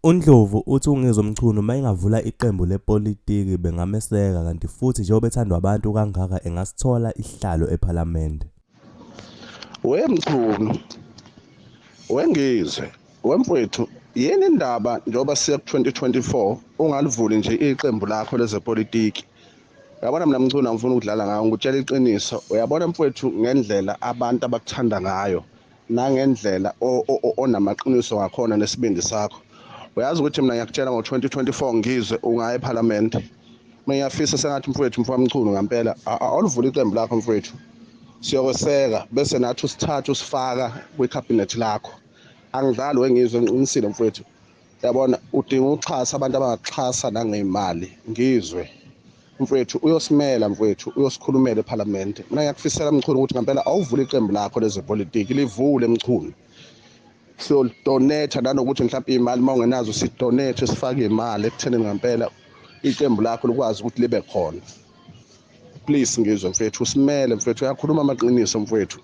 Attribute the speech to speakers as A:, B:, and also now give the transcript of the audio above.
A: UNdlovu uthi uNgizwe uma engavula iqembu lepolitiki bengameseka kanti futhi njengoba ethandwa abantu kangaka engasithola isihlalo ePhalamende.
B: Wemchunu, wengizwe, wemfowethu, yini indaba njengoba siya ku-2024 ungalivuli nje iqembu lakho lezepolitiki? Uyabona mina Mchunu angifuni ukudlala ngayo, ngikutshela iqiniso. Uyabona mfowethu ngendlela abantu abakuthanda ngayo nangendlela onamaqiniso ngakhona nesibindi sakho. Uyazi ukuthi mina ngiyakutshela ngo-2024 ngizwe ungaya ePhalamende. Mina ngiyafisa sengathi mfowethu Mchunu ngempela awulivula iqembu lakho mfowethu. Siyokweseka bese nathi usithatha usifaka kwicabinet lakho. Angidlali wengizwe ngiqinisile mfowethu. Uyabona udinga ukuxhasa abantu abangakuxhasa nangemali. Ngizwe mfowethu uyosimela mfowethu uyosikhulumela ePhalamende. Mina ngiyakufisela Mchunu ukuthi ngempela awuvule iqembu lakho lezepolitiki, livule Mchunu. Siyodonate nanokuthi mhlawumbe imali mawungenazo sidonate sifake imali ekuthenini ngempela iqembu lakho likwazi ukuthi libe khona. Please ngizwe mfowethu usimele mfowethu, uyakhuluma amaqiniso mfowethu.